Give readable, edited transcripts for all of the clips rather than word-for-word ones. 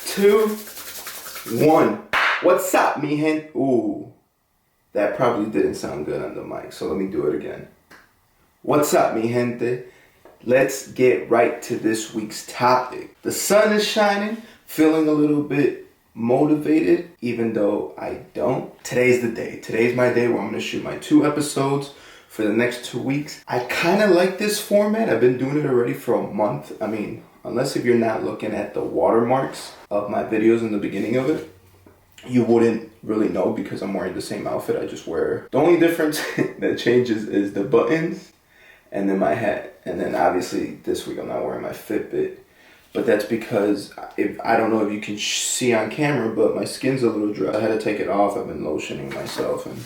2, 1. What's up, mi gente? Ooh, that probably didn't sound good on the mic, so let me do it again. What's up, mi gente? Let's get right to this week's topic. The sun is shining, feeling a little bit motivated, even though I don't. Today's the day. Today's my day where I'm going to shoot my 2 episodes for the next 2 weeks. I kind of like this format. I've been doing it already for a month. I mean, unless if you're not looking at the watermarks of my videos in the beginning of it, you wouldn't really know because I'm wearing the same outfit. I just wear, the only difference that changes is the buttons and then my hat. And then obviously this week I'm not wearing my Fitbit, but that's because I don't know if you can see on camera, but my skin's a little dry. I had to take it off. I've been lotioning myself and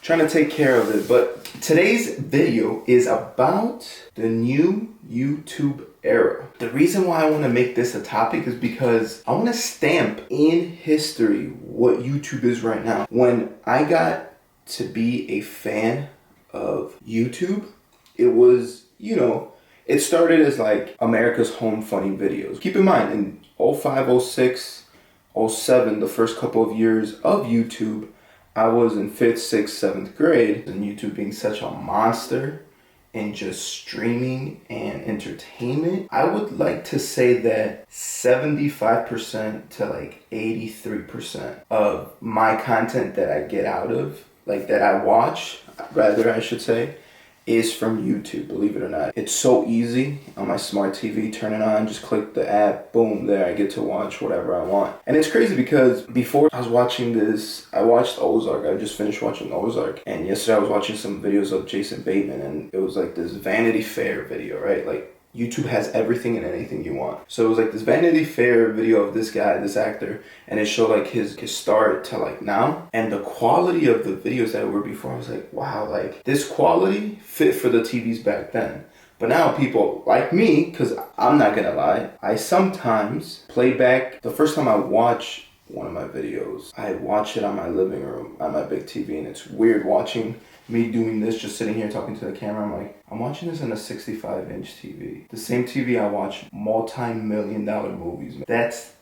trying to take care of it. But today's video is about the new YouTube era. The reason why I want to make this a topic is because I want to stamp in history what YouTube is right now. When I got to be a fan of YouTube, it was, it started as like America's Home Funny Videos. Keep in mind, in 05, 06, 07, the first couple of years of YouTube, I was in 5th, 6th, 7th grade, and YouTube being such a monster in just streaming and entertainment, I would like to say that 75% to like 83% of my content that I get out of, like that I watch, rather I should say, is from YouTube, believe it or not. It's so easy on my smart TV, turn it on, just click the app, boom, there, I get to watch whatever I want. And it's crazy because before I was watching this, I watched Ozark. I just finished watching Ozark. And yesterday I was watching some videos of Jason Bateman, and it was like this Vanity Fair video, right? Like, YouTube has everything and anything you want. So it was like this Vanity Fair video of this guy, this actor, and it showed like his start to like now. And the quality of the videos that were before, I was like, wow, like this quality fit for the TVs back then. But now people like me, because I'm not gonna lie, I sometimes play back. The first time I watch one of my videos, I watch it on my living room, on my big TV, and it's weird watching me doing this, just sitting here talking to the camera. I'm like, I'm watching this on a 65-inch TV. The same TV I watch multi-million-dollar movies. That's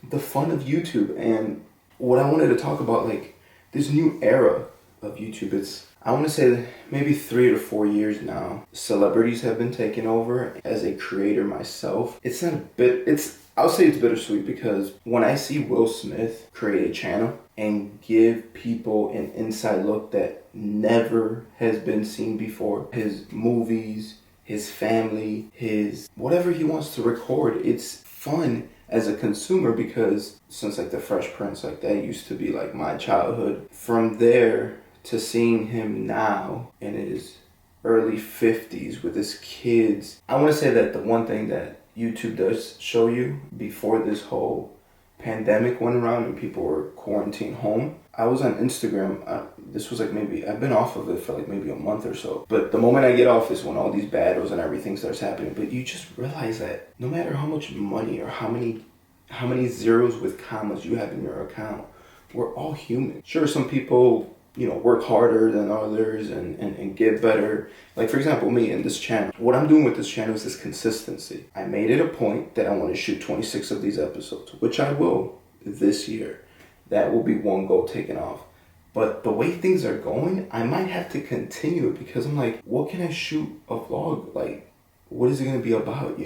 the fun of YouTube. And what I wanted to talk about, like, this new era of YouTube, it's, I want to say that maybe 3 or 4 years now, celebrities have been taking over. As a creator myself, it's not a bit, I'll say it's bittersweet, because when I see Will Smith create a channel and give people an inside look that never has been seen before, his movies, his family, his whatever he wants to record, it's fun as a consumer, because since like the Fresh Prince, like that used to be like my childhood. From there to seeing him now in his early 50s with his kids, I want to say that the one thing that YouTube does show you, before this whole pandemic went around and people were quarantined home, I was on Instagram. This was like maybe, I've been off of it for like maybe a month or so. But the moment I get off is when all these battles and everything starts happening. But you just realize that no matter how much money or how many zeros with commas you have in your account, we're all human. Sure, some people, work harder than others and get better. Like, for example, me and this channel. What I'm doing with this channel is this consistency. I made it a point that I want to shoot 26 of these episodes, which I will this year. That will be one goal taken off. But the way things are going, I might have to continue it, because I'm like, what can I shoot a vlog? Like, what is it going to be about,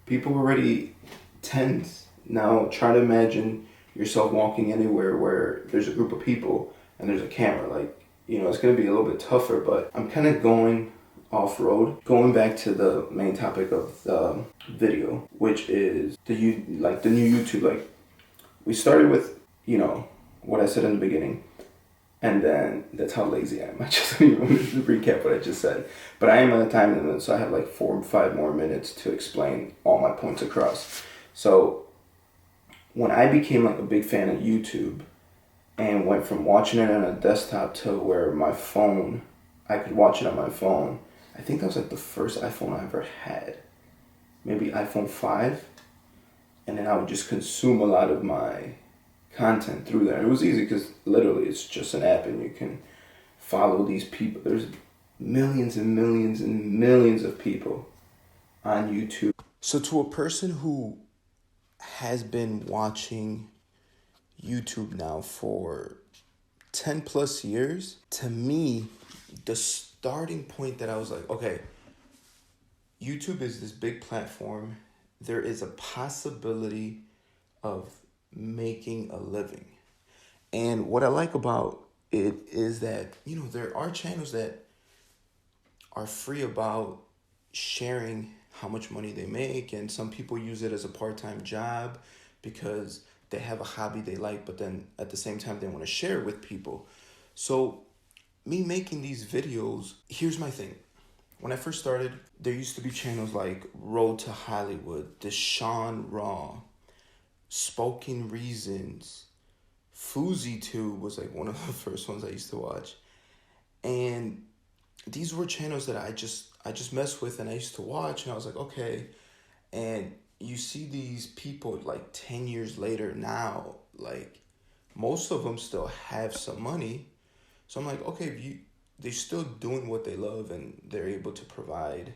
People are already tense. Now, try to imagine yourself walking anywhere where there's a group of people and there's a camera. Like, it's going to be a little bit tougher, but I'm kind of going off-road. Going back to the main topic of the video, which is the new YouTube. Like, we started with, what I said in the beginning, and then that's how lazy I am. I just don't even want to recap what I just said. But I am on a time limit, so I have like 4 or 5 more minutes to explain all my points across. So when I became like a big fan of YouTube, and went from watching it on a desktop to where I could watch it on my phone. I think that was like the first iPhone I ever had. Maybe iPhone 5. And then I would just consume a lot of my content through there. It was easy because literally it's just an app and you can follow these people. There's millions and millions and millions of people on YouTube. So to a person who has been watching YouTube now for 10 plus years, to me, the starting point that I was like, okay, YouTube is this big platform. There is a possibility of making a living. And what I like about it is that, there are channels that are free about sharing how much money they make, and some people use it as a part-time job because they have a hobby they like, but then at the same time they want to share it with people. So me making these videos, here's my thing. When I first started, there used to be channels like Road to Hollywood, Deshaun Raw, Spoken Reasons, FouseyTube was like one of the first ones I used to watch. And these were channels that I just messed with and I used to watch, and I was like, okay. And you see these people like 10 years later now, like most of them still have some money. So I'm like, okay, they're still doing what they love and they're able to provide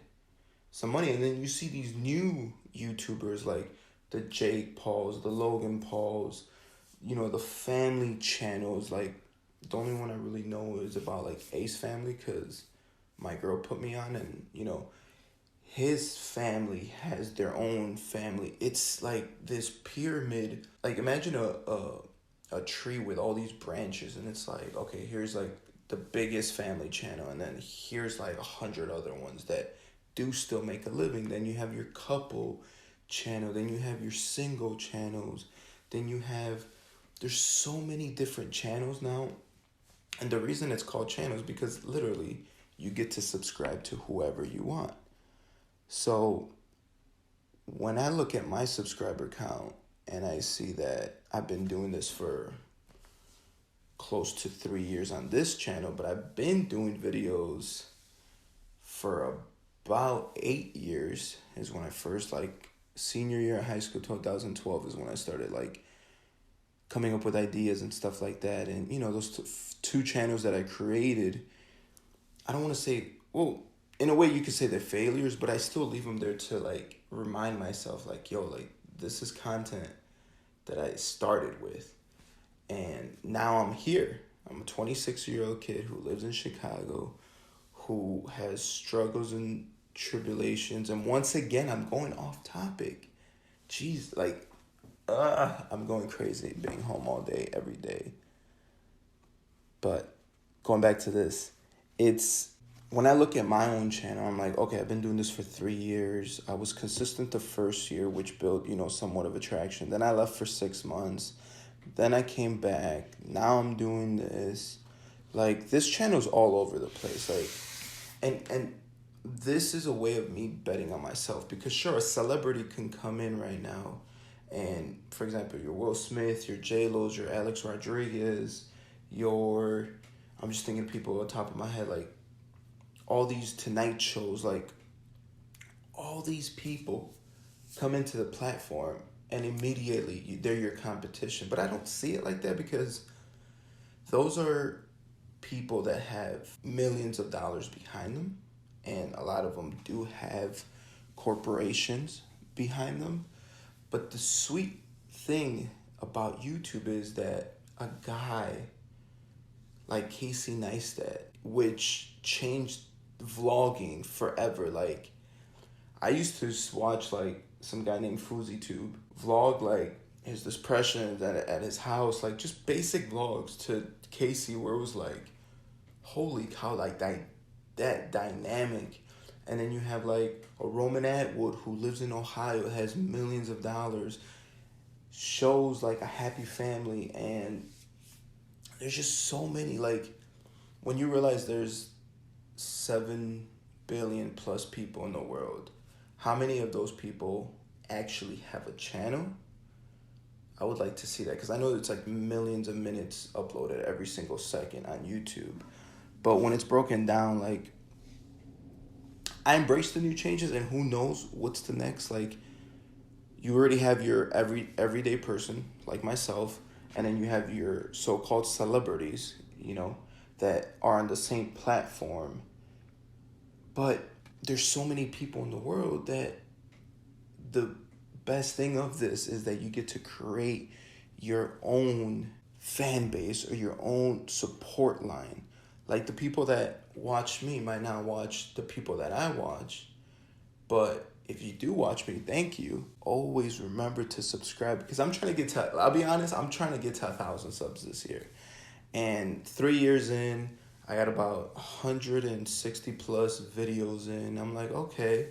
some money. And then you see these new YouTubers like the Jake Pauls, the Logan Pauls, the family channels. Like the only one I really know is about like Ace Family because my girl put me on, and his family has their own family. It's like this pyramid. Like imagine a tree with all these branches, and it's like, okay, here's like the biggest family channel, and then here's like 100 other ones that do still make a living. Then you have your couple channel, then you have your single channels, then there's so many different channels now. And the reason it's called channels because literally you get to subscribe to whoever you want. So when I look at my subscriber count and I see that I've been doing this for close to 3 years on this channel, but I've been doing videos for about 8 years is when I first, senior year of high school, 2012 is when I started coming up with ideas and stuff like that. And those two channels that I created, I don't want to say, well, in a way you could say they're failures, but I still leave them there to remind myself this is content that I started with. And now I'm here. I'm a 26-year-old kid who lives in Chicago, who has struggles and tribulations. And once again, I'm going off topic. Jeez, I'm going crazy being home all day, every day. But going back to this, it's when I look at my own channel, I'm like, okay, I've been doing this for 3 years. I was consistent the first year, which built, somewhat of attraction. Then I left for 6 months. Then I came back. Now I'm doing this. This channel's all over the place. And this is a way of me betting on myself. Because sure, a celebrity can come in right now. And, for example, your Will Smith, your J-Lo's, your Alex Rodriguez, I'm just thinking of people on top of my head, all these Tonight shows, all these people come into the platform and immediately they're your competition. But I don't see it like that because those are people that have millions of dollars behind them, and a lot of them do have corporations behind them. But the sweet thing about YouTube is that a guy like Casey Neistat, which changed vlogging forever. I used to watch some guy named FouseyTube vlog his depression at his house, just basic vlogs, to Casey where it was holy cow, that dynamic. And then you have a Roman Atwood who lives in Ohio, has millions of dollars, shows a happy family. And there's just so many, when you realize there's 7 billion plus people in the world, how many of those people actually have a channel? I would like to see that, because I know it's millions of minutes uploaded every single second on YouTube. But when it's broken down, I embrace the new changes, and who knows what's the next. You already have your everyday person like myself, and then you have your so-called celebrities, that are on the same platform. But there's so many people in the world that the best thing of this is that you get to create your own fan base or your own support line. Like the people that watch me might not watch the people that I watch, but if you do watch me, thank you. Always remember to subscribe, because I'm trying to get to, I'll be honest, I'm trying to get to 1,000 subs this year. And 3 years in, I got about 160 plus videos in. I'm like, okay.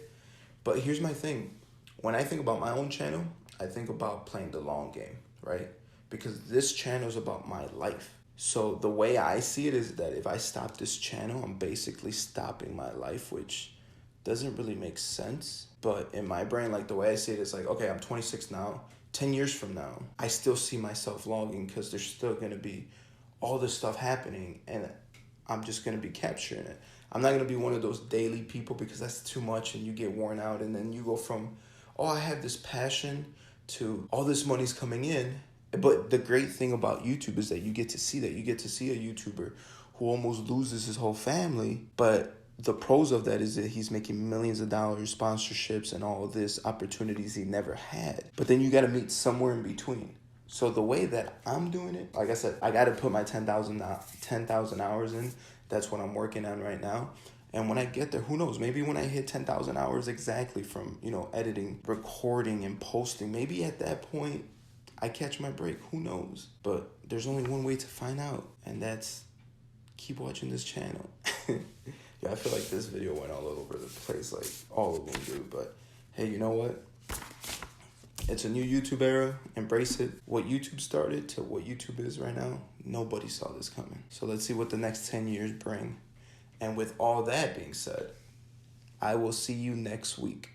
But here's my thing. When I think about my own channel, I think about playing the long game, right? Because this channel is about my life. So the way I see it is that if I stop this channel, I'm basically stopping my life, which doesn't really make sense. But in my brain, like the way I see it is like, okay, I'm 26 now. 10 years from now, I still see myself vlogging because there's still going to be all this stuff happening, and I'm just going to be capturing it. I'm not going to be one of those daily people, because that's too much and you get worn out, and then you go from, oh, I have this passion, to all this money's coming in. But the great thing about YouTube is that you get to see that. You get to see a YouTuber who almost loses his whole family, but the pros of that is that he's making millions of dollars, sponsorships, and all of this opportunities he never had. But then you got to meet somewhere in between. So the way that I'm doing it, like I said, I got to put my 10,000 hours in. That's what I'm working on right now. And when I get there, who knows? Maybe when I hit 10,000 hours exactly from, editing, recording, and posting, maybe at that point I catch my break. Who knows? But there's only one way to find out, and that's keep watching this channel. Yeah, I feel like this video went all over the place, like all of them do. But hey, you know what? It's a new YouTube era. Embrace it. What YouTube started to what YouTube is right now, nobody saw this coming. So let's see what the next 10 years bring. And with all that being said, I will see you next week.